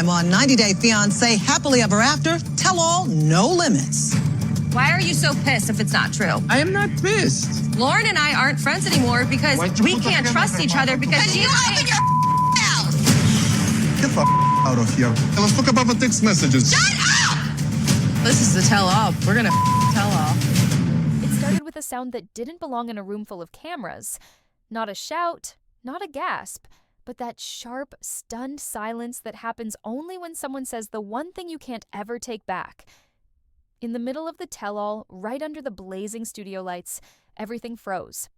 time on 90 Day Fiancé, Happily Ever After, Tell All, No Limits. Why are you so pissed if it's not true? I am not pissed. Loren and I aren't friends anymore because we can't trust each other because you open your mouth. Get the out of here. Let's talk about the text messages. Shut up! This is the tell-all. We're gonna tell all. It started with a sound that didn't belong in a room full of cameras. Not a shout, not a gasp, but that sharp, stunned silence that happens only when someone says the one thing you can't ever take back. In the middle of the tell-all, right under the blazing studio lights, everything froze.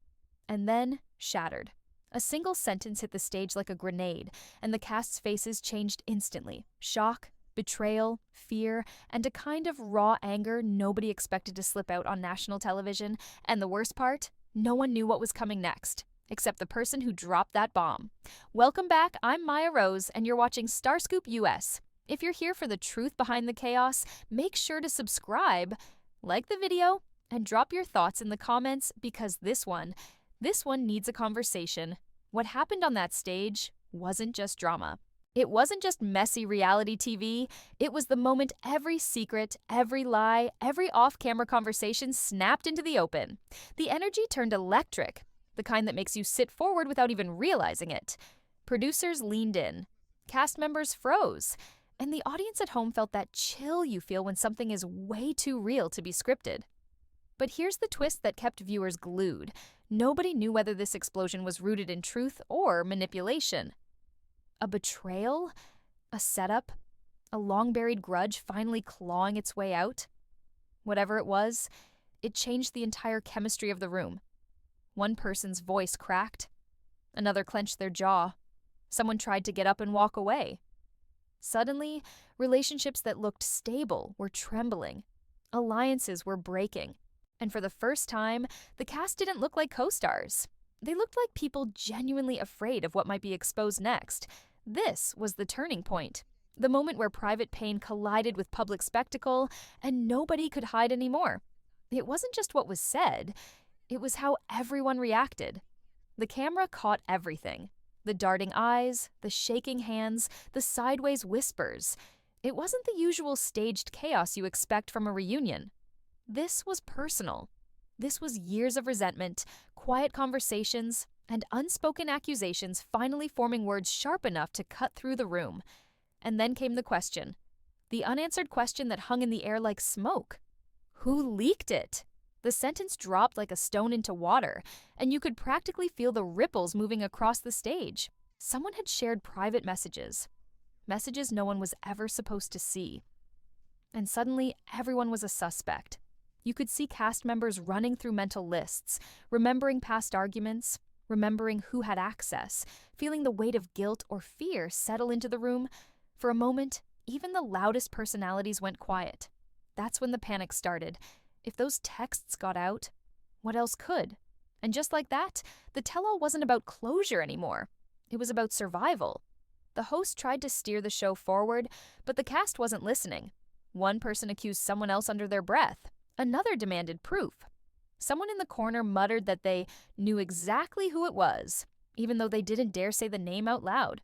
And then shattered. A single sentence hit the stage like a grenade, and the cast's faces changed instantly. Shock, betrayal, fear, and a kind of raw anger nobody expected to slip out on national television. And the worst part? No one knew what was coming next, except the person who dropped that bomb. Welcome back, I'm Maya Rose, and you're watching Starscoop US. If you're here for the truth behind the chaos, make sure to subscribe, like the video, and drop your thoughts in the comments because this one needs a conversation. What happened on that stage wasn't just drama. It wasn't just messy reality TV. It was the moment every secret, every lie, every off-camera conversation snapped into the open. The energy turned electric, the kind that makes you sit forward without even realizing it. Producers leaned in. Cast members froze. And the audience at home felt that chill you feel when something is way too real to be scripted. But here's the twist that kept viewers glued. Nobody knew whether this explosion was rooted in truth or manipulation. A betrayal? A setup? A long-buried grudge finally clawing its way out? Whatever it was, it changed the entire chemistry of the room. One person's voice cracked. Another clenched their jaw. Someone tried to get up and walk away. Suddenly, relationships that looked stable were trembling. Alliances were breaking. And for the first time, the cast didn't look like co-stars. They looked like people genuinely afraid of what might be exposed next. This was the turning point. The moment where private pain collided with public spectacle, and nobody could hide anymore. It wasn't just what was said, it was how everyone reacted. The camera caught everything. The darting eyes, the shaking hands, the sideways whispers. It wasn't the usual staged chaos you expect from a reunion. This was personal. This was years of resentment, quiet conversations, and unspoken accusations finally forming words sharp enough to cut through the room. And then came the question. The unanswered question that hung in the air like smoke. Who leaked it? The sentence dropped like a stone into water, and you could practically feel the ripples moving across the stage. Someone had shared private messages. Messages no one was ever supposed to see. And suddenly, everyone was a suspect. You could see cast members running through mental lists, remembering past arguments, remembering who had access, feeling the weight of guilt or fear settle into the room. For a moment, even the loudest personalities went quiet. That's when the panic started. If those texts got out, what else could? And just like that, the tell-all wasn't about closure anymore. It was about survival. The host tried to steer the show forward, but the cast wasn't listening. One person accused someone else under their breath. Another demanded proof. Someone in the corner muttered that they knew exactly who it was, even though they didn't dare say the name out loud.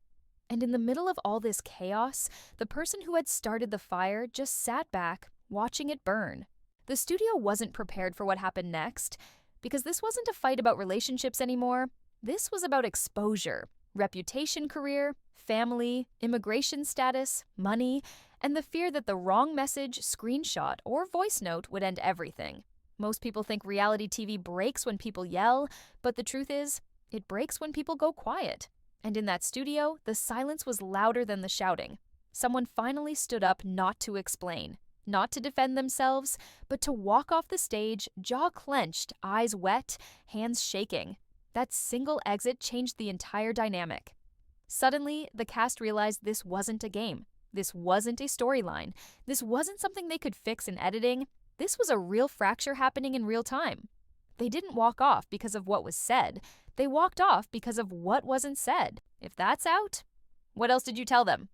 And in the middle of all this chaos, the person who had started the fire just sat back, watching it burn. The studio wasn't prepared for what happened next, because this wasn't a fight about relationships anymore. This was about exposure, reputation, career, family, immigration status, money, and the fear that the wrong message, screenshot, or voice note would end everything. Most people think reality TV breaks when people yell, but the truth is, it breaks when people go quiet. And in that studio, the silence was louder than the shouting. Someone finally stood up not to explain. Not to defend themselves, but to walk off the stage, jaw clenched, eyes wet, hands shaking. That single exit changed the entire dynamic. Suddenly, the cast realized this wasn't a game. This wasn't a storyline. This wasn't something they could fix in editing. This was a real fracture happening in real time. They didn't walk off because of what was said. They walked off because of what wasn't said. If that's out, what else did you tell them?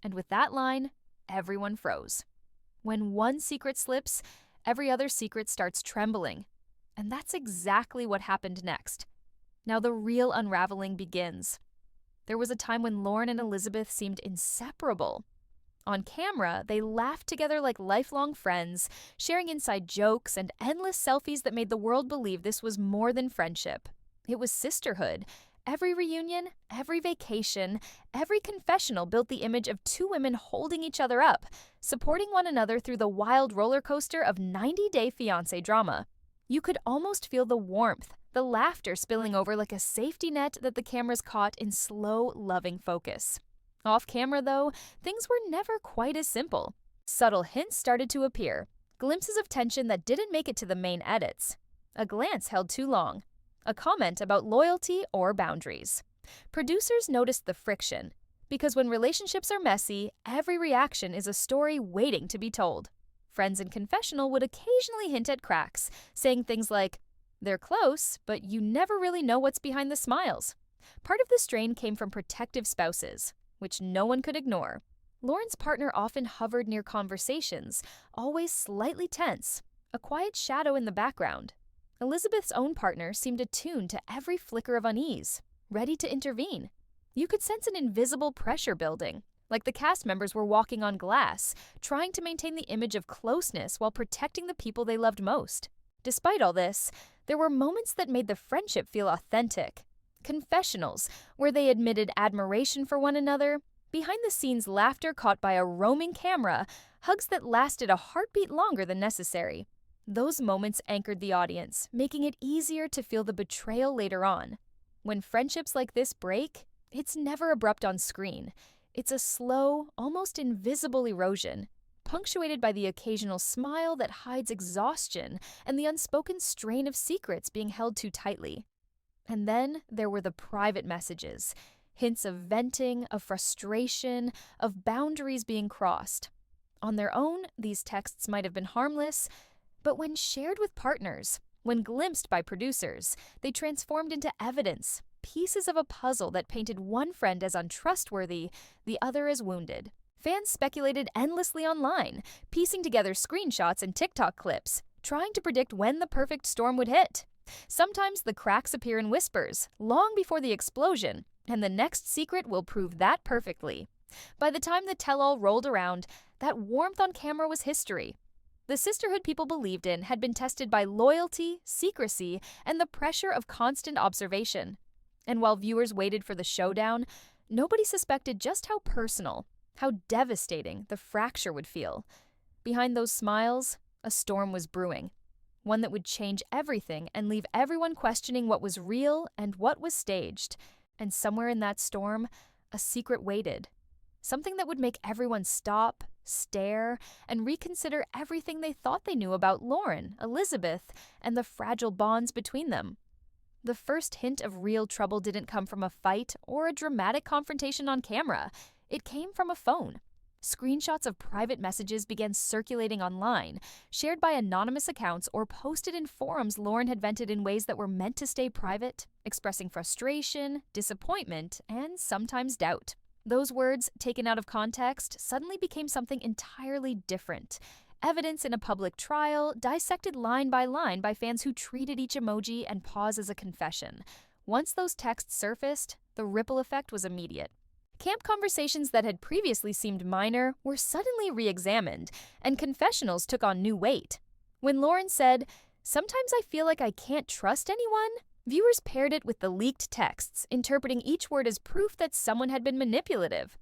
And with that line, everyone froze. When one secret slips, every other secret starts trembling. And that's exactly what happened next. Now the real unraveling begins. There was a time when Loren and Elizabeth seemed inseparable. On camera, they laughed together like lifelong friends, sharing inside jokes and endless selfies that made the world believe this was more than friendship. It was sisterhood. Every reunion, every vacation, every confessional built the image of two women holding each other up, supporting one another through the wild roller coaster of 90-day Fiancé drama. You could almost feel the warmth, the laughter spilling over like a safety net that the cameras caught in slow, loving focus. Off camera, though, things were never quite as simple. Subtle hints started to appear, glimpses of tension that didn't make it to the main edits. A glance held too long. A comment about loyalty or boundaries. Producers noticed the friction, because when relationships are messy, every reaction is a story waiting to be told. Friends in confessional would occasionally hint at cracks, saying things like, "They're close, but you never really know what's behind the smiles." Part of the strain came from protective spouses, which no one could ignore. Loren's partner often hovered near conversations, always slightly tense, a quiet shadow in the background. Elizabeth's own partner seemed attuned to every flicker of unease, ready to intervene. You could sense an invisible pressure building, like the cast members were walking on glass, trying to maintain the image of closeness while protecting the people they loved most. Despite all this, there were moments that made the friendship feel authentic. Confessionals, where they admitted admiration for one another, behind-the-scenes laughter caught by a roaming camera, hugs that lasted a heartbeat longer than necessary. Those moments anchored the audience, making it easier to feel the betrayal later on. When friendships like this break, it's never abrupt on screen. It's a slow, almost invisible erosion, punctuated by the occasional smile that hides exhaustion and the unspoken strain of secrets being held too tightly. And then there were the private messages, hints of venting, of frustration, of boundaries being crossed. On their own, these texts might have been harmless, but when shared with partners, when glimpsed by producers, they transformed into evidence, pieces of a puzzle that painted one friend as untrustworthy, the other as wounded. Fans speculated endlessly online, piecing together screenshots and TikTok clips, trying to predict when the perfect storm would hit. Sometimes the cracks appear in whispers, long before the explosion, and the next secret will prove that perfectly. By the time the tell-all rolled around, that warmth on camera was history. The sisterhood people believed in had been tested by loyalty, secrecy, and the pressure of constant observation. And while viewers waited for the showdown, nobody suspected just how personal, how devastating the fracture would feel. Behind those smiles, a storm was brewing. One that would change everything and leave everyone questioning what was real and what was staged. And somewhere in that storm, a secret waited. Something that would make everyone stop, stare, and reconsider everything they thought they knew about Loren, Elizabeth, and the fragile bonds between them. The first hint of real trouble didn't come from a fight or a dramatic confrontation on camera. It came from a phone. Screenshots of private messages began circulating online, shared by anonymous accounts or posted in forums Loren had vented in ways that were meant to stay private, expressing frustration, disappointment, and sometimes doubt. Those words, taken out of context, suddenly became something entirely different. Evidence in a public trial, dissected line by fans who treated each emoji and pause as a confession. Once those texts surfaced, the ripple effect was immediate. Camp conversations that had previously seemed minor were suddenly re-examined, and confessionals took on new weight. When Loren said, "Sometimes I feel like I can't trust anyone," viewers paired it with the leaked texts, interpreting each word as proof that someone had been manipulative.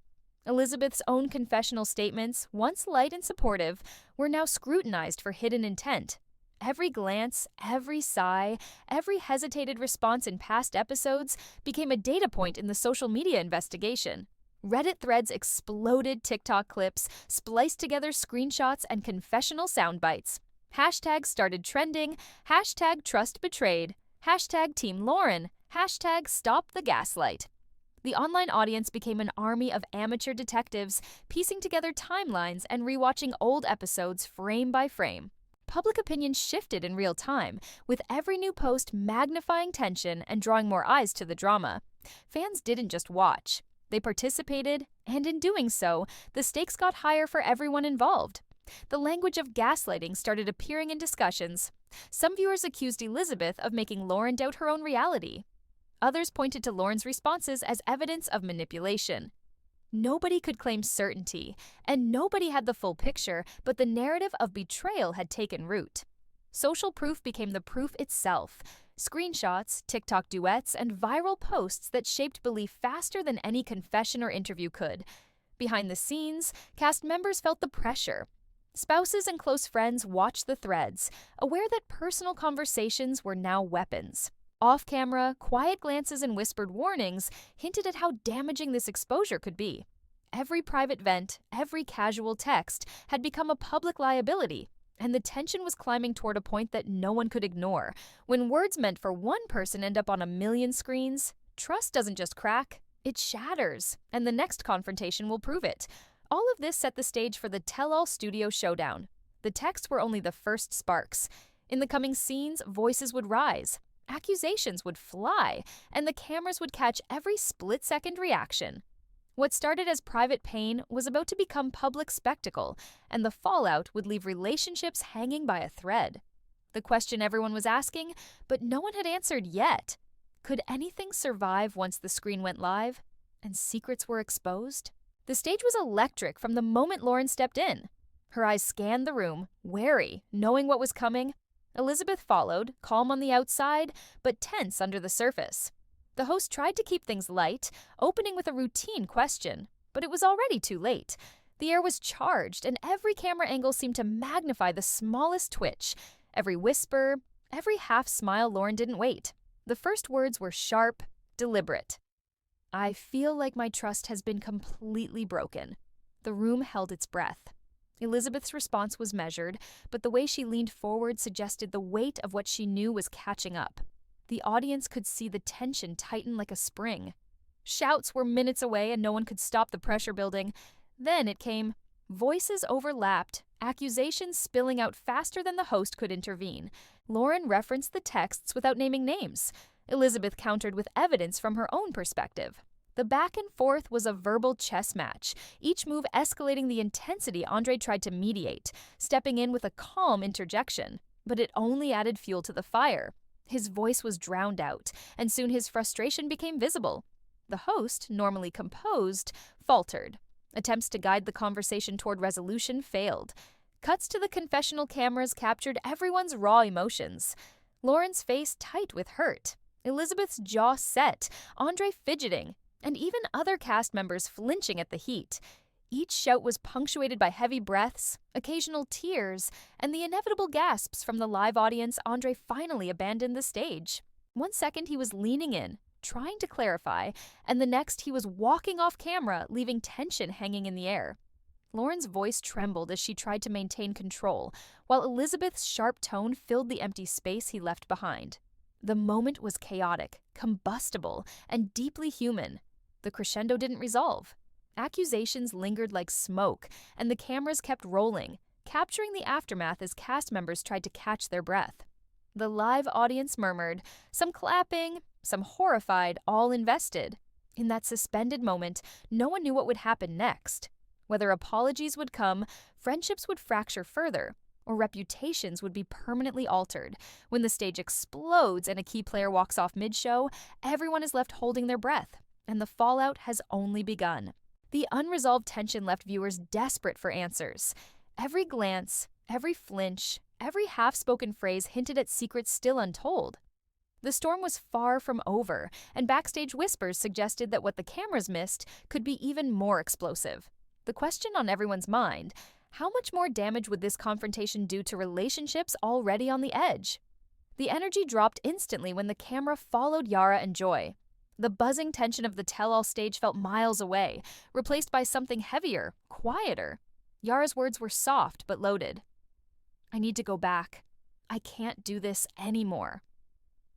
Elizabeth's own confessional statements, once light and supportive, were now scrutinized for hidden intent. Every glance, every sigh, every hesitated response in past episodes became a data point in the social media investigation. Reddit threads exploded TikTok clips, spliced together screenshots and confessional soundbites. Hashtags started trending, hashtag trust betrayed, hashtag Team Loren, hashtag stop the gaslight. The online audience became an army of amateur detectives, piecing together timelines and rewatching old episodes frame by frame. Public opinion shifted in real time, with every new post magnifying tension and drawing more eyes to the drama. Fans didn't just watch. They participated, and in doing so, the stakes got higher for everyone involved. The language of gaslighting started appearing in discussions. Some viewers accused Elizabeth of making Loren doubt her own reality. Others pointed to Loren's responses as evidence of manipulation. Nobody could claim certainty, and nobody had the full picture, but the narrative of betrayal had taken root. Social proof became the proof itself. Screenshots, TikTok duets, and viral posts that shaped belief faster than any confession or interview could. Behind the scenes, cast members felt the pressure. Spouses and close friends watched the threads, aware that personal conversations were now weapons. Off-camera, quiet glances and whispered warnings hinted at how damaging this exposure could be. Every private vent, every casual text had become a public liability, and the tension was climbing toward a point that no one could ignore. When words meant for one person end up on a million screens, trust doesn't just crack, it shatters, and the next confrontation will prove it. All of this set the stage for the tell-all studio showdown. The texts were only the first sparks. In the coming scenes, voices would rise, accusations would fly, and the cameras would catch every split-second reaction. What started as private pain was about to become public spectacle, and the fallout would leave relationships hanging by a thread. The question everyone was asking, but no one had answered yet. Could anything survive once the screen went live and secrets were exposed? The stage was electric from the moment Loren stepped in. Her eyes scanned the room, wary, knowing what was coming. Elizabeth followed, calm on the outside, but tense under the surface. The host tried to keep things light, opening with a routine question, but it was already too late. The air was charged, and every camera angle seemed to magnify the smallest twitch. Every whisper, every half-smile. Loren didn't wait. The first words were sharp, deliberate. "I feel like my trust has been completely broken." The room held its breath. Elizabeth's response was measured, but the way she leaned forward suggested the weight of what she knew was catching up. The audience could see the tension tighten like a spring. Shouts were minutes away and no one could stop the pressure building. Then it came. Voices overlapped, accusations spilling out faster than the host could intervene. Loren referenced the texts without naming names. Elizabeth countered with evidence from her own perspective. The back and forth was a verbal chess match, each move escalating the intensity Andre tried to mediate, stepping in with a calm interjection. But it only added fuel to the fire. His voice was drowned out, and soon his frustration became visible. The host, normally composed, faltered. Attempts to guide the conversation toward resolution failed. Cuts to the confessional cameras captured everyone's raw emotions. Loren's face tight with hurt, Elizabeth's jaw set, Andre fidgeting, and even other cast members flinching at the heat. Each shout was punctuated by heavy breaths, occasional tears, and the inevitable gasps from the live audience. Andre finally abandoned the stage. One second he was leaning in, trying to clarify, and the next he was walking off camera, leaving tension hanging in the air. Loren's voice trembled as she tried to maintain control, while Elizabeth's sharp tone filled the empty space he left behind. The moment was chaotic, combustible, and deeply human. The crescendo didn't resolve. Accusations lingered like smoke, and the cameras kept rolling, capturing the aftermath as cast members tried to catch their breath. The live audience murmured, some clapping, some horrified, all invested. In that suspended moment, no one knew what would happen next. Whether apologies would come, friendships would fracture further, or reputations would be permanently altered. When the stage explodes and a key player walks off mid-show, everyone is left holding their breath, and the fallout has only begun. The unresolved tension left viewers desperate for answers. Every glance, every flinch, every half-spoken phrase hinted at secrets still untold. The storm was far from over, and backstage whispers suggested that what the cameras missed could be even more explosive. The question on everyone's mind: how much more damage would this confrontation do to relationships already on the edge? The energy dropped instantly when the camera followed Yara and Joy. The buzzing tension of the tell-all stage felt miles away, replaced by something heavier, quieter. Yara's words were soft but loaded. "I need to go back. I can't do this anymore."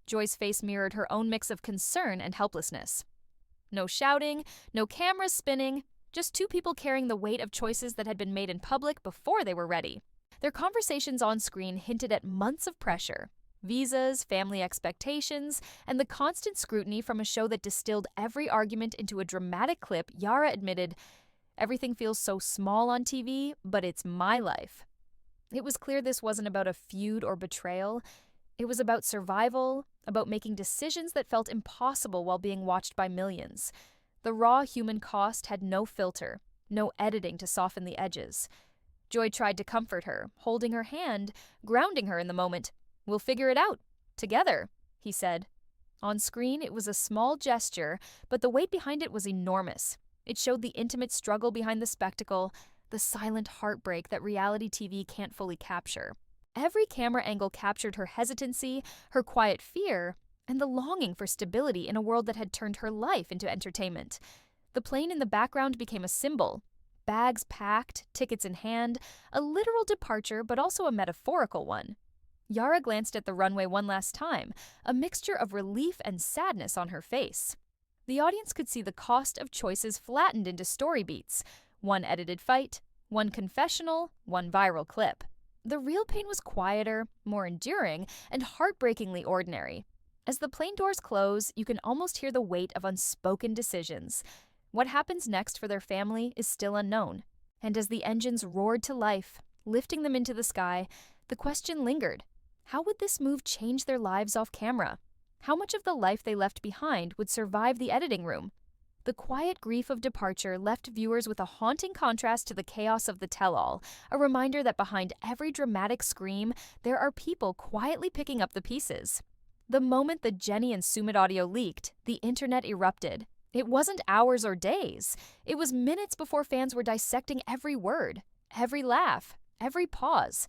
Joy's face mirrored her own mix of concern and helplessness. No shouting, no cameras spinning, just two people carrying the weight of choices that had been made in public before they were ready. Their conversations on screen hinted at months of pressure. Visas, family expectations, and the constant scrutiny from a show that distilled every argument into a dramatic clip. Yara admitted, "Everything feels so small on TV, but it's my life." It was clear this wasn't about a feud or betrayal. It was about survival, about making decisions that felt impossible while being watched by millions. The raw human cost had no filter, no editing to soften the edges. Joy tried to comfort her, holding her hand, grounding her in the moment. "We'll figure it out. Together," he said. On screen, it was a small gesture, but the weight behind it was enormous. It showed the intimate struggle behind the spectacle, the silent heartbreak that reality TV can't fully capture. Every camera angle captured her hesitancy, her quiet fear, and the longing for stability in a world that had turned her life into entertainment. The plane in the background became a symbol. Bags packed, tickets in hand, a literal departure but also a metaphorical one. Yara glanced at the runway one last time, a mixture of relief and sadness on her face. The audience could see the cost of choices flattened into story beats. One edited fight, one confessional, one viral clip. The real pain was quieter, more enduring, and heartbreakingly ordinary. As the plane doors close, you can almost hear the weight of unspoken decisions. What happens next for their family is still unknown. And as the engines roared to life, lifting them into the sky, the question lingered. How would this move change their lives off camera? How much of the life they left behind would survive the editing room? The quiet grief of departure left viewers with a haunting contrast to the chaos of the tell-all, a reminder that behind every dramatic scream, there are people quietly picking up the pieces. The moment the Jenny and Sumit audio leaked, the internet erupted. It wasn't hours or days. It was minutes before fans were dissecting every word, every laugh, every pause.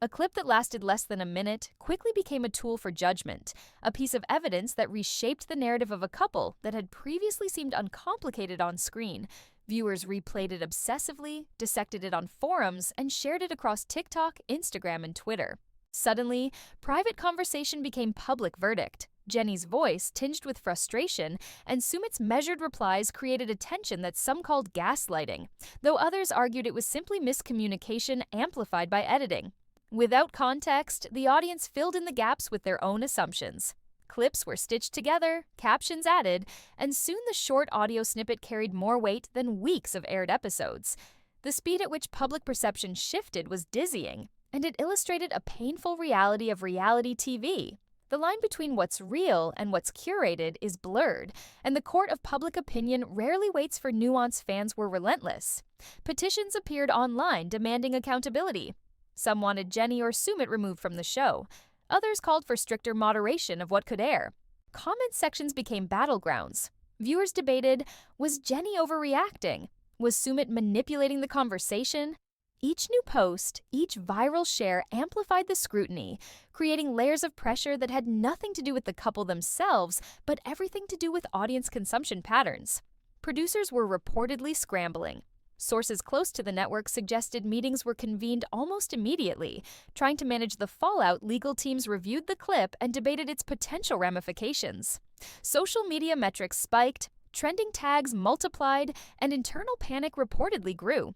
A clip that lasted less than a minute quickly became a tool for judgment, a piece of evidence that reshaped the narrative of a couple that had previously seemed uncomplicated on screen. Viewers replayed it obsessively, dissected it on forums, and shared it across TikTok, Instagram, and Twitter. Suddenly, private conversation became public verdict. Jenny's voice, tinged with frustration, and Sumit's measured replies created a tension that some called gaslighting, though others argued it was simply miscommunication amplified by editing. Without context, the audience filled in the gaps with their own assumptions. Clips were stitched together, captions added, and soon the short audio snippet carried more weight than weeks of aired episodes. The speed at which public perception shifted was dizzying, and it illustrated a painful reality of reality TV. The line between what's real and what's curated is blurred, and the court of public opinion rarely waits for nuance. Fans were relentless. Petitions appeared online demanding accountability. Some wanted Jenny or Sumit removed from the show. Others called for stricter moderation of what could air. Comment sections became battlegrounds. Viewers debated, was Jenny overreacting? Was Sumit manipulating the conversation? Each new post, each viral share amplified the scrutiny, creating layers of pressure that had nothing to do with the couple themselves, but everything to do with audience consumption patterns. Producers were reportedly scrambling. Sources close to the network suggested meetings were convened almost immediately. Trying to manage the fallout, legal teams reviewed the clip and debated its potential ramifications. Social media metrics spiked, trending tags multiplied, and internal panic reportedly grew.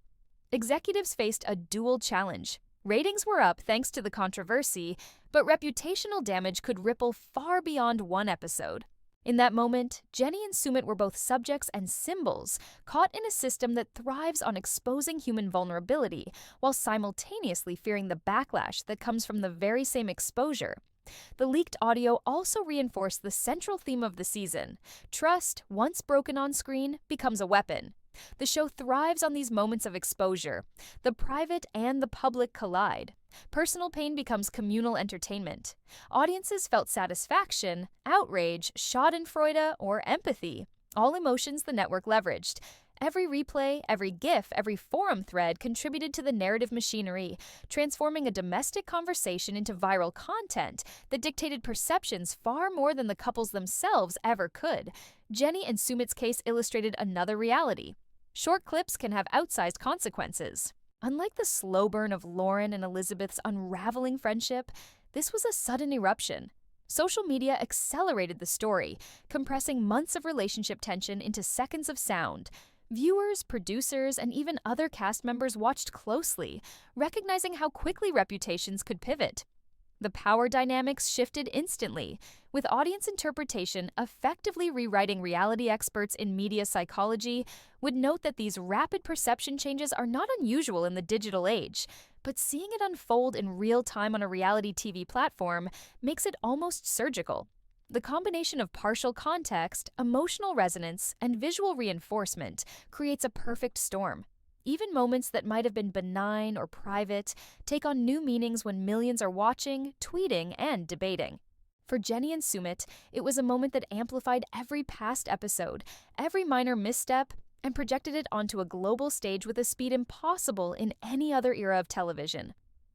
Executives faced a dual challenge. Ratings were up thanks to the controversy, but reputational damage could ripple far beyond one episode. In that moment, Jenny and Sumit were both subjects and symbols, caught in a system that thrives on exposing human vulnerability, while simultaneously fearing the backlash that comes from the very same exposure. The leaked audio also reinforced the central theme of the season. Trust, once broken on screen, becomes a weapon. The show thrives on these moments of exposure. The private and the public collide. Personal pain becomes communal entertainment. Audiences felt satisfaction, outrage, schadenfreude, or empathy, all emotions the network leveraged. Every replay, every GIF, every forum thread contributed to the narrative machinery, transforming a domestic conversation into viral content that dictated perceptions far more than the couples themselves ever could. Jenny and Sumit's case illustrated another reality. Short clips can have outsized consequences. Unlike the slow burn of Loren and Elizabeth's unraveling friendship, this was a sudden eruption. Social media accelerated the story, compressing months of relationship tension into seconds of sound. Viewers, producers, and even other cast members watched closely, recognizing how quickly reputations could pivot. The power dynamics shifted instantly, with audience interpretation effectively rewriting. Reality experts in media psychology would note that these rapid perception changes are not unusual in the digital age, but seeing it unfold in real time on a reality TV platform makes it almost surgical. The combination of partial context, emotional resonance, and visual reinforcement creates a perfect storm. Even moments that might have been benign or private take on new meanings when millions are watching, tweeting, and debating. For Jenny and Sumit, it was a moment that amplified every past episode, every minor misstep, and projected it onto a global stage with a speed impossible in any other era of television.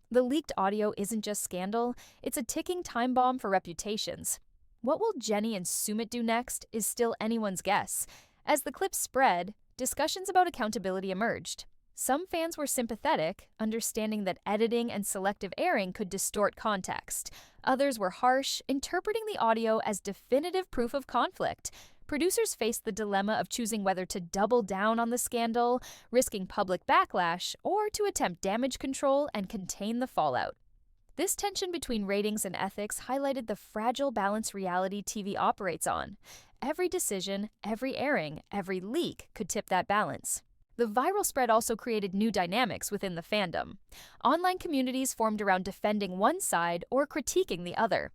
The leaked audio isn't just scandal, it's a ticking time bomb for reputations. What will Jenny and Sumit do next is still anyone's guess. As the clips spread, discussions about accountability emerged. Some fans were sympathetic, understanding that editing and selective airing could distort context. Others were harsh, interpreting the audio as definitive proof of conflict. Producers faced the dilemma of choosing whether to double down on the scandal, risking public backlash, or to attempt damage control and contain the fallout. This tension between ratings and ethics highlighted the fragile balance reality TV operates on. Every decision, every airing, every leak could tip that balance. The viral spread also created new dynamics within the fandom. Online communities formed around defending one side or critiquing the other.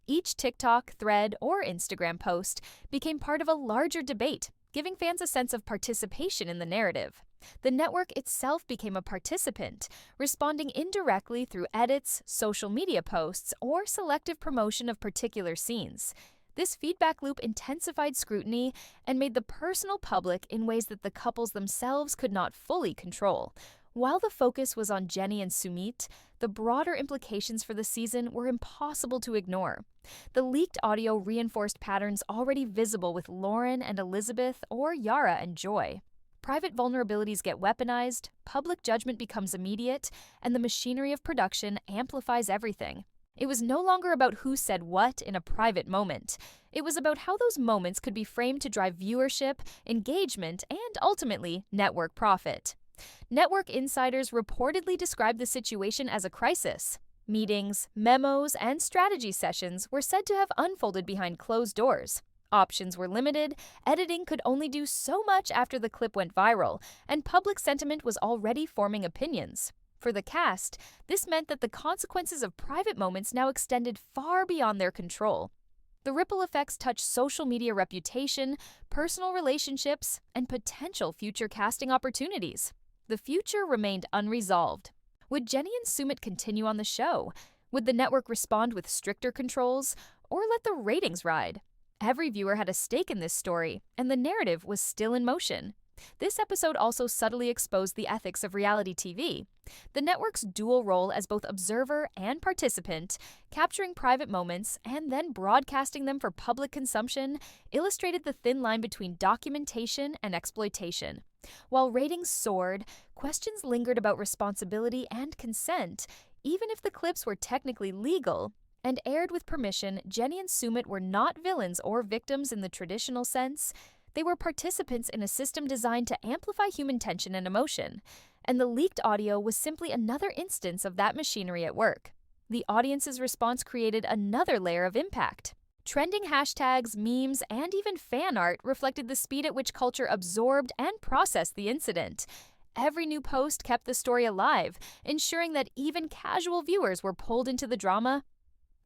Each TikTok, thread, or Instagram post became part of a larger debate, giving fans a sense of participation in the narrative. The network itself became a participant, responding indirectly through edits, social media posts, or selective promotion of particular scenes. This feedback loop intensified scrutiny and made the personal public in ways that the couples themselves could not fully control. While the focus was on Jenny and Sumit, the broader implications for the season were impossible to ignore. The leaked audio reinforced patterns already visible with Loren and Elizabeth or Yara and Joy. Private vulnerabilities get weaponized, public judgment becomes immediate, and the machinery of production amplifies everything. It was no longer about who said what in a private moment. It was about how those moments could be framed to drive viewership, engagement, and ultimately, network profit. Network insiders reportedly described the situation as a crisis. Meetings, memos, and strategy sessions were said to have unfolded behind closed doors. Options were limited, editing could only do so much after the clip went viral, and public sentiment was already forming opinions. For the cast, this meant that the consequences of private moments now extended far beyond their control. The ripple effects touched social media reputation, personal relationships, and potential future casting opportunities. The future remained unresolved. Would Jenny and Sumit continue on the show? Would the network respond with stricter controls, or let the ratings ride? Every viewer had a stake in this story, and the narrative was still in motion. This episode also subtly exposed the ethics of reality TV. The network's dual role as both observer and participant, capturing private moments and then broadcasting them for public consumption, illustrated the thin line between documentation and exploitation. While ratings soared, questions lingered about responsibility and consent. Even if the clips were technically legal and aired with permission, Jenny and Sumit were not villains or victims in the traditional sense. They were participants in a system designed to amplify human tension and emotion, and the leaked audio was simply another instance of that machinery at work. The audience's response created another layer of impact. Trending hashtags, memes, and even fan art reflected the speed at which culture absorbed and processed the incident. Every new post kept the story alive, ensuring that even casual viewers were pulled into the drama.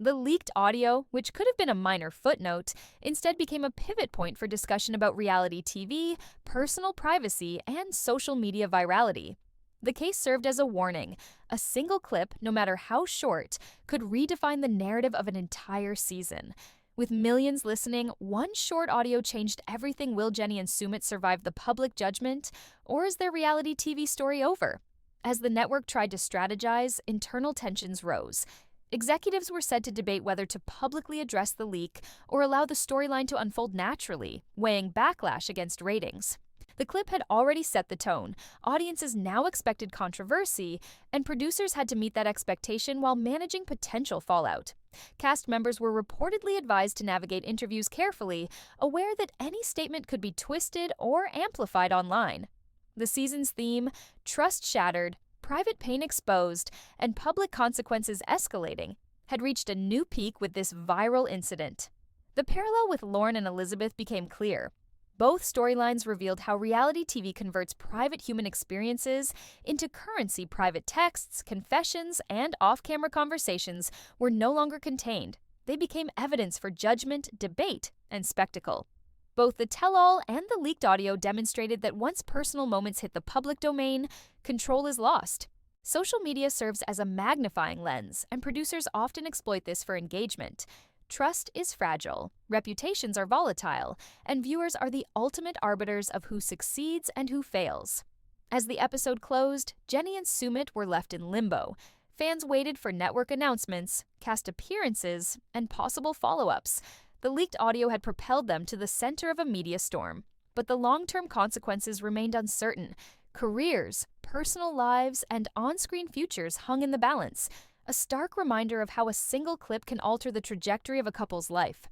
The leaked audio, which could have been a minor footnote, instead became a pivot point for discussion about reality TV, personal privacy, and social media virality. The case served as a warning. A single clip, no matter how short, could redefine the narrative of an entire season. With millions listening, one short audio changed everything. Will Jenny and Sumit survive the public judgment, or is their reality TV story over? As the network tried to strategize, internal tensions rose. Executives were said to debate whether to publicly address the leak or allow the storyline to unfold naturally, weighing backlash against ratings. The clip had already set the tone. Audiences now expected controversy, and producers had to meet that expectation while managing potential fallout. Cast members were reportedly advised to navigate interviews carefully, aware that any statement could be twisted or amplified online. The season's theme, trust shattered, private pain exposed, and public consequences escalating, had reached a new peak with this viral incident. The parallel with Loren and Elizabeth became clear. Both storylines revealed how reality TV converts private human experiences into currency. Private texts, confessions, and off-camera conversations were no longer contained. They became evidence for judgment, debate, and spectacle. Both the tell-all and the leaked audio demonstrated that once personal moments hit the public domain, control is lost. Social media serves as a magnifying lens, and producers often exploit this for engagement. Trust is fragile, reputations are volatile, and viewers are the ultimate arbiters of who succeeds and who fails. As the episode closed, Jenny and Sumit were left in limbo. Fans waited for network announcements, cast appearances, and possible follow-ups. The leaked audio had propelled them to the center of a media storm, but the long-term consequences remained uncertain. Careers, personal lives, and on-screen futures hung in the balance, a stark reminder of how a single clip can alter the trajectory of a couple's life.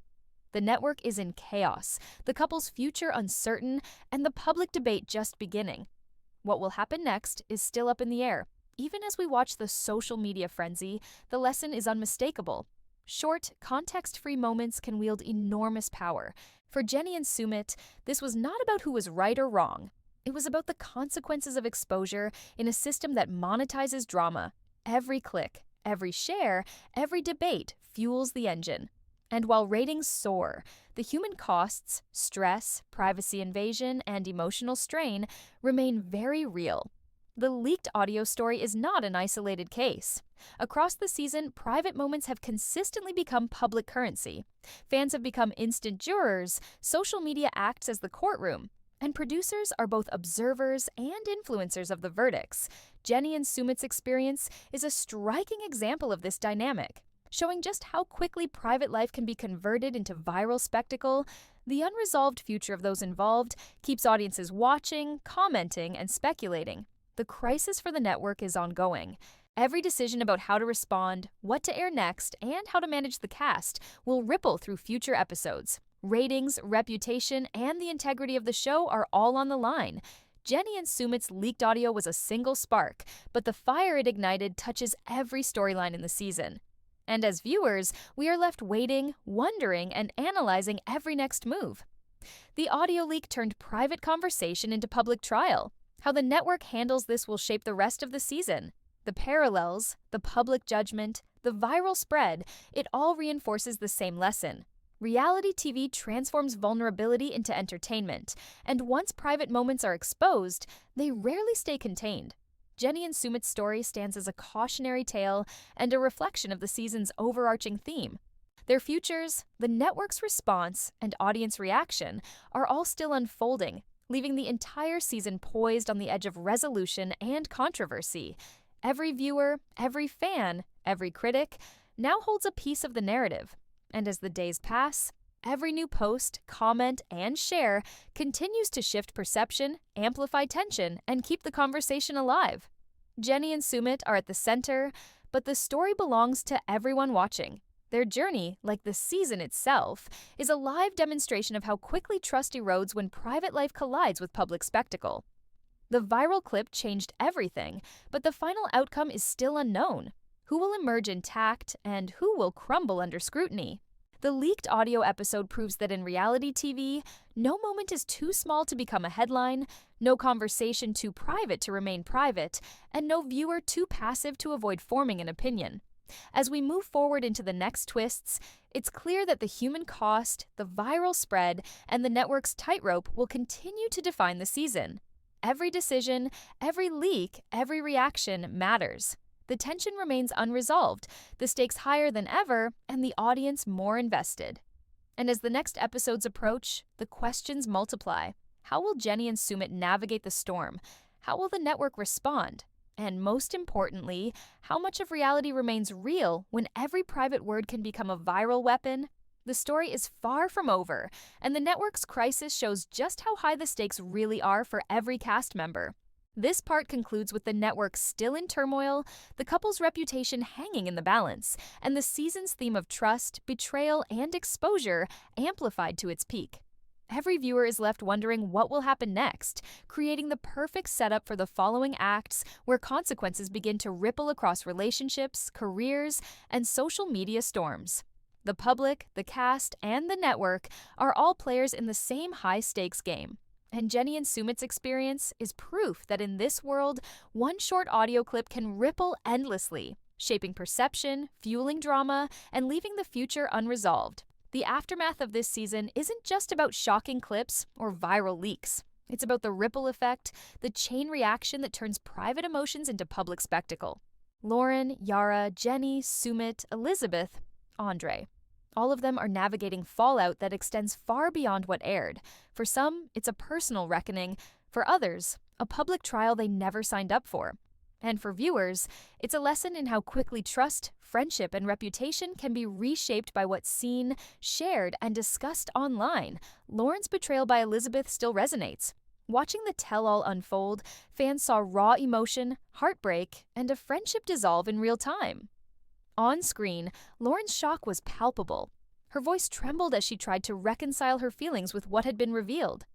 The network is in chaos, the couple's future uncertain, and the public debate just beginning. What will happen next is still up in the air. Even as we watch the social media frenzy, the lesson is unmistakable. Short, context-free moments can wield enormous power. For Jenny and Sumit, this was not about who was right or wrong. It was about the consequences of exposure in a system that monetizes drama. Every click, every share, every debate fuels the engine. And while ratings soar, the human costs, stress, privacy invasion, and emotional strain remain very real. The leaked audio story is not an isolated case. Across the season, private moments have consistently become public currency. Fans have become instant jurors, social media acts as the courtroom, and producers are both observers and influencers of the verdicts. Jenny and Sumit's experience is a striking example of this dynamic, showing just how quickly private life can be converted into viral spectacle. The unresolved future of those involved keeps audiences watching, commenting, and speculating. The crisis for the network is ongoing. Every decision about how to respond, what to air next, and how to manage the cast will ripple through future episodes. Ratings, reputation, and the integrity of the show are all on the line. Jenny and Sumit's leaked audio was a single spark, but the fire it ignited touches every storyline in the season. And as viewers, we are left waiting, wondering, and analyzing every next move. The audio leak turned private conversation into public trial. How the network handles this will shape the rest of the season. The parallels, the public judgment, the viral spread, it all reinforces the same lesson. Reality TV transforms vulnerability into entertainment, and once private moments are exposed, they rarely stay contained. Jenny and Sumit's story stands as a cautionary tale and a reflection of the season's overarching theme. Their futures, the network's response, and audience reaction are all still unfolding, leaving the entire season poised on the edge of resolution and controversy. Every viewer, every fan, every critic now holds a piece of the narrative. And as the days pass, every new post, comment, and share continues to shift perception, amplify tension, and keep the conversation alive. Jenny and Sumit are at the center, but the story belongs to everyone watching. Their journey, like the season itself, is a live demonstration of how quickly trust erodes when private life collides with public spectacle. The viral clip changed everything, but the final outcome is still unknown. Who will emerge intact and who will crumble under scrutiny? The leaked audio episode proves that in reality TV, no moment is too small to become a headline, no conversation too private to remain private, and no viewer too passive to avoid forming an opinion. As we move forward into the next twists, it's clear that the human cost, the viral spread, and the network's tightrope will continue to define the season. Every decision, every leak, every reaction matters. The tension remains unresolved, the stakes higher than ever, and the audience more invested. And as the next episodes approach, the questions multiply. How will Jenny and Sumit navigate the storm? How will the network respond? And most importantly, how much of reality remains real when every private word can become a viral weapon? The story is far from over, and the network's crisis shows just how high the stakes really are for every cast member. This part concludes with the network still in turmoil, the couple's reputation hanging in the balance, and the season's theme of trust, betrayal, and exposure amplified to its peak. Every viewer is left wondering what will happen next, creating the perfect setup for the following acts where consequences begin to ripple across relationships, careers, and social media storms. The public, the cast, and the network are all players in the same high-stakes game. And Jenny and Sumit's experience is proof that in this world, one short audio clip can ripple endlessly, shaping perception, fueling drama, and leaving the future unresolved. The aftermath of this season isn't just about shocking clips or viral leaks. It's about the ripple effect, the chain reaction that turns private emotions into public spectacle. Loren, Yara, Jenny, Sumit, Elizabeth, Andre. All of them are navigating fallout that extends far beyond what aired. For some, it's a personal reckoning. For others, a public trial they never signed up for. And for viewers, it's a lesson in how quickly trust, friendship, and reputation can be reshaped by what's seen, shared, and discussed online. Loren's betrayal by Elizabeth still resonates. Watching the tell-all unfold, fans saw raw emotion, heartbreak, and a friendship dissolve in real time. On screen, Loren's shock was palpable. Her voice trembled as she tried to reconcile her feelings with what had been revealed.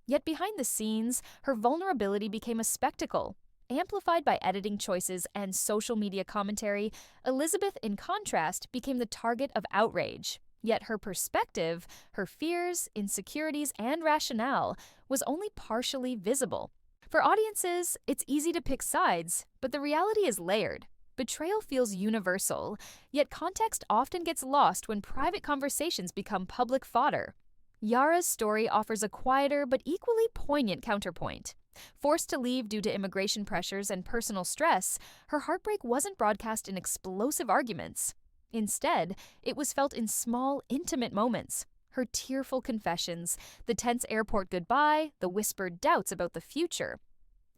Yet behind the scenes, her vulnerability became a spectacle. Amplified by editing choices and social media commentary, Elizabeth, in contrast, became the target of outrage. Yet her perspective, her fears, insecurities, and rationale was only partially visible. For audiences, it's easy to pick sides, but the reality is layered. Betrayal feels universal, yet context often gets lost when private conversations become public fodder. Yara's story offers a quieter but equally poignant counterpoint. Forced to leave due to immigration pressures and personal stress, her heartbreak wasn't broadcast in explosive arguments. Instead, it was felt in small, intimate moments. Her tearful confessions, the tense airport goodbye, the whispered doubts about the future.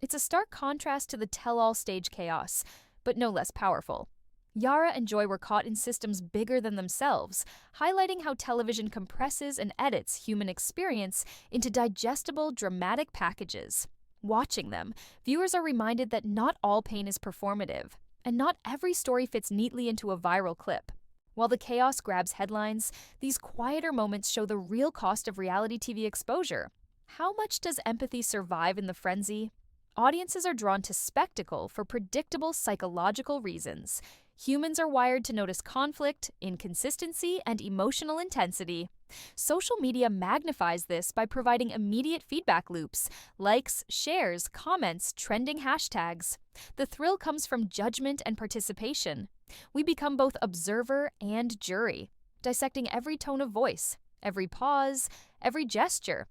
It's a stark contrast to the tell-all stage chaos, but no less powerful. Yara and Joy were caught in systems bigger than themselves, highlighting how television compresses and edits human experience into digestible, dramatic packages. Watching them, viewers are reminded that not all pain is performative, and not every story fits neatly into a viral clip. While the chaos grabs headlines, these quieter moments show the real cost of reality TV exposure. How much does empathy survive in the frenzy? Audiences are drawn to spectacle for predictable psychological reasons. Humans are wired to notice conflict, inconsistency, and emotional intensity. Social media magnifies this by providing immediate feedback loops, likes, shares, comments, trending hashtags. The thrill comes from judgment and participation. We become both observer and jury, dissecting every tone of voice, every pause, every gesture.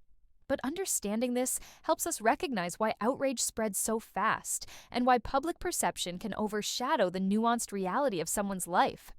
But understanding this helps us recognize why outrage spreads so fast and why public perception can overshadow the nuanced reality of someone's life.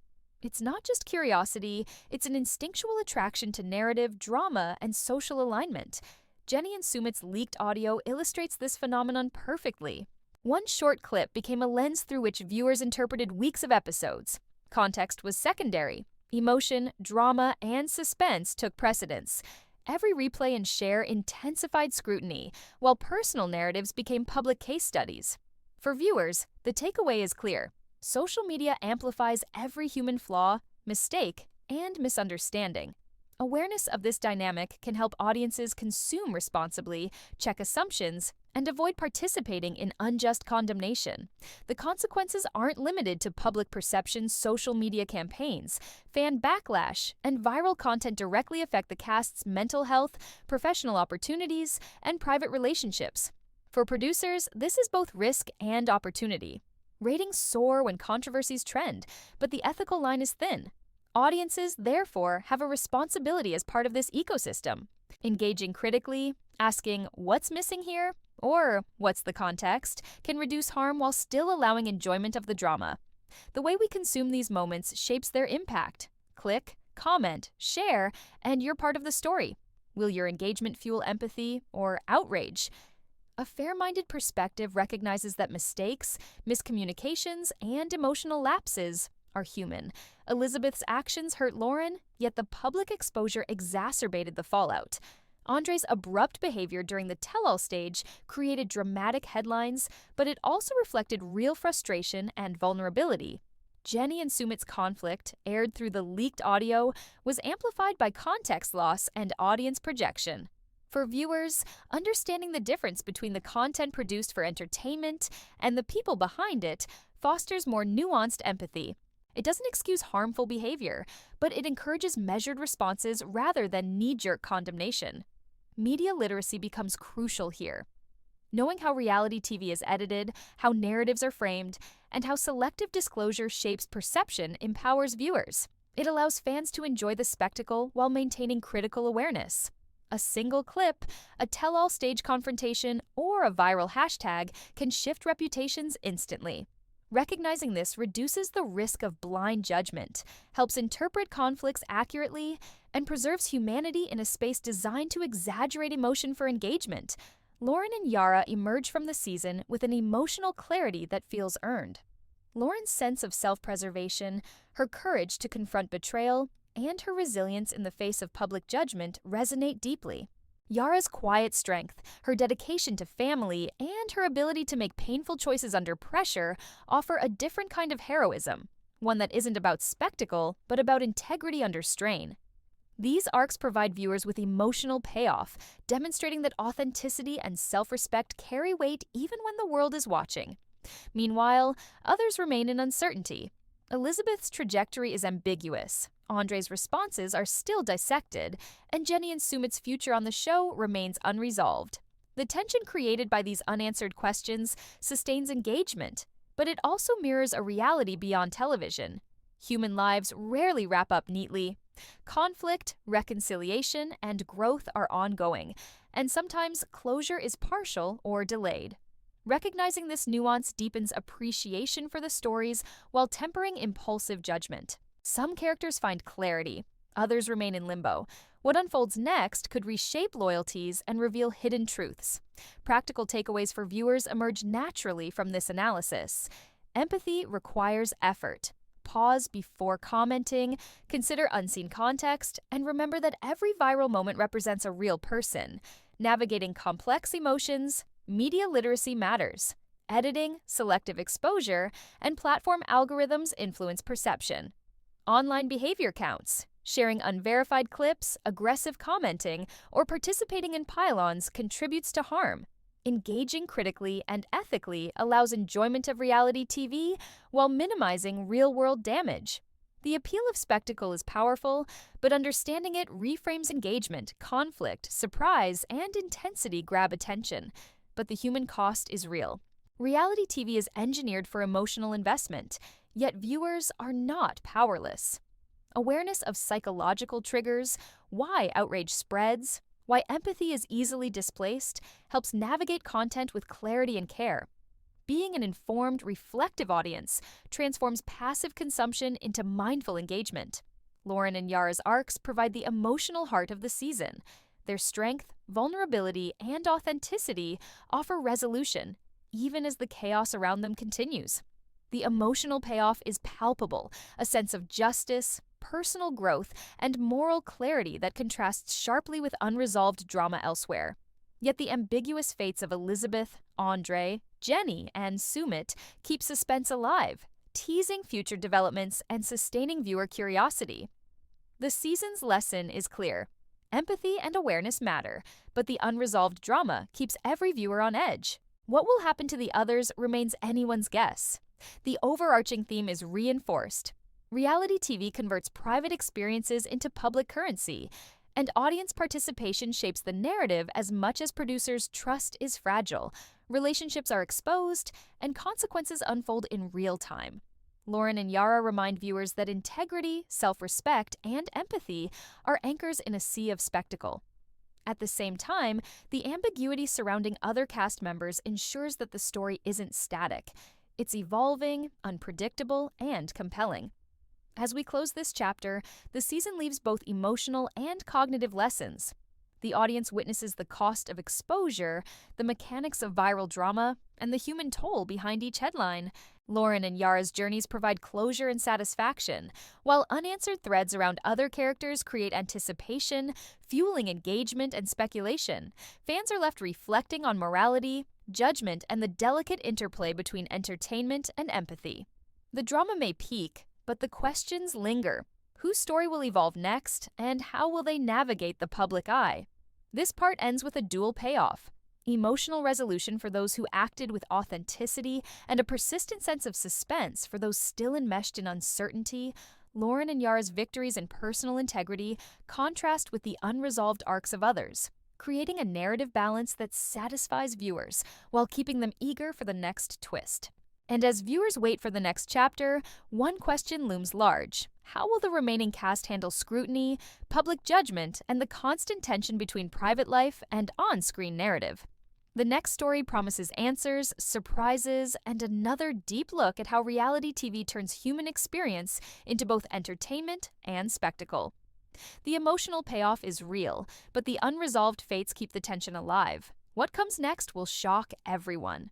It's not just curiosity, it's an instinctual attraction to narrative, drama, and social alignment. Jenny and Sumit's leaked audio illustrates this phenomenon perfectly. One short clip became a lens through which viewers interpreted weeks of episodes. Context was secondary. Emotion, drama, and suspense took precedence. Every replay and share intensified scrutiny, while personal narratives became public case studies. For viewers, the takeaway is clear. Social media amplifies every human flaw, mistake, and misunderstanding. Awareness of this dynamic can help audiences consume responsibly, check assumptions, and avoid participating in unjust condemnation. The consequences aren't limited to public perception, social media campaigns. Fan backlash and viral content directly affect the cast's mental health, professional opportunities, and private relationships. For producers, this is both risk and opportunity. Ratings soar when controversies trend, but the ethical line is thin. Audiences, therefore, have a responsibility as part of this ecosystem. Engaging critically, asking what's missing here, or what's the context, can reduce harm while still allowing enjoyment of the drama. The way we consume these moments shapes their impact. Click, comment, share, and you're part of the story. Will your engagement fuel empathy or outrage? A fair-minded perspective recognizes that mistakes, miscommunications, and emotional lapses are human. Elizabeth's actions hurt Loren, yet the public exposure exacerbated the fallout. Andre's abrupt behavior during the tell-all stage created dramatic headlines, but it also reflected real frustration and vulnerability. Jenny and Sumit's conflict, aired through the leaked audio, was amplified by context loss and audience projection. For viewers, understanding the difference between the content produced for entertainment and the people behind it fosters more nuanced empathy. It doesn't excuse harmful behavior, but it encourages measured responses rather than knee-jerk condemnation. Media literacy becomes crucial here. Knowing how reality TV is edited, how narratives are framed, and how selective disclosure shapes perception empowers viewers. It allows fans to enjoy the spectacle while maintaining critical awareness. A single clip, a tell-all stage confrontation, or a viral hashtag can shift reputations instantly. Recognizing this reduces the risk of blind judgment, helps interpret conflicts accurately, and preserves humanity in a space designed to exaggerate emotion for engagement. Loren and Yara emerge from the season with an emotional clarity that feels earned. Loren's sense of self-preservation, her courage to confront betrayal, and her resilience in the face of public judgment resonate deeply. Yara's quiet strength, her dedication to family, and her ability to make painful choices under pressure offer a different kind of heroism, one that isn't about spectacle, but about integrity under strain. These arcs provide viewers with emotional payoff, demonstrating that authenticity and self-respect carry weight even when the world is watching. Meanwhile, others remain in uncertainty. Elizabeth's trajectory is ambiguous, Andre's responses are still dissected, and Jenny and Sumit's future on the show remains unresolved. The tension created by these unanswered questions sustains engagement, but it also mirrors a reality beyond television. Human lives rarely wrap up neatly. Conflict, reconciliation, and growth are ongoing, and sometimes closure is partial or delayed. Recognizing this nuance deepens appreciation for the stories while tempering impulsive judgment. Some characters find clarity, others remain in limbo. What unfolds next could reshape loyalties and reveal hidden truths. Practical takeaways for viewers emerge naturally from this analysis. Empathy requires effort. Pause before commenting, consider unseen context, and remember that every viral moment represents a real person. Navigating complex emotions, media literacy matters. Editing, selective exposure, and platform algorithms influence perception. Online behavior counts. Sharing unverified clips, aggressive commenting, or participating in pile-ons contributes to harm. Engaging critically and ethically allows enjoyment of reality TV while minimizing real-world damage. The appeal of spectacle is powerful, but understanding it reframes engagement, conflict, surprise, and intensity grab attention. But the human cost is real. Reality TV is engineered for emotional investment, yet viewers are not powerless. Awareness of psychological triggers, why outrage spreads, why empathy is easily displaced, helps navigate content with clarity and care. Being an informed, reflective audience transforms passive consumption into mindful engagement. Loren and Yara's arcs provide the emotional heart of the season. Their strength, vulnerability, and authenticity offer resolution, even as the chaos around them continues. The emotional payoff is palpable, a sense of justice, personal growth, and moral clarity that contrasts sharply with unresolved drama elsewhere. Yet the ambiguous fates of Elizabeth, Andre, Jenny, and Sumit keep suspense alive, teasing future developments and sustaining viewer curiosity. The season's lesson is clear. Empathy and awareness matter, but the unresolved drama keeps every viewer on edge. What will happen to the others remains anyone's guess. The overarching theme is reinforced. Reality TV converts private experiences into public currency, and audience participation shapes the narrative as much as producers' trust is fragile. Relationships are exposed, and consequences unfold in real time. Loren and Yara remind viewers that integrity, self-respect, and empathy are anchors in a sea of spectacle. At the same time, the ambiguity surrounding other cast members ensures that the story isn't static. It's evolving, unpredictable, and compelling. As we close this chapter, the season leaves both emotional and cognitive lessons. The audience witnesses the cost of exposure, the mechanics of viral drama, and the human toll behind each headline. Loren and Yara's journeys provide closure and satisfaction, while unanswered threads around other characters create anticipation, fueling engagement and speculation. Fans are left reflecting on morality, judgment, and the delicate interplay between entertainment and empathy. The drama may peak, but the questions linger. Whose story will evolve next, and how will they navigate the public eye? This part ends with a dual payoff. Emotional resolution for those who acted with authenticity, and a persistent sense of suspense for those still enmeshed in uncertainty. Loren and Yara's victories in personal integrity contrast with the unresolved arcs of others, creating a narrative balance that satisfies viewers while keeping them eager for the next twist. And as viewers wait for the next chapter, one question looms large. How will the remaining cast handle scrutiny, public judgment, and the constant tension between private life and on-screen narrative? The next story promises answers, surprises, and another deep look at how reality TV turns human experience into both entertainment and spectacle. The emotional payoff is real, but the unresolved fates keep the tension alive. What comes next will shock everyone.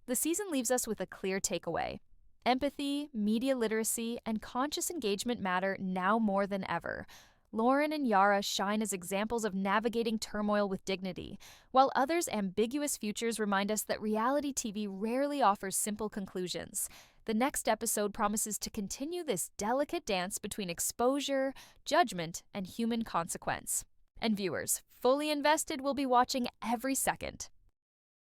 The season leaves us with a clear takeaway. Empathy, media literacy, and conscious engagement matter now more than ever. Loren and Yara shine as examples of navigating turmoil with dignity, while others' ambiguous futures remind us that reality TV rarely offers simple conclusions. The next episode promises to continue this delicate dance between exposure, judgment, and human consequence. And viewers, fully invested, will be watching every second.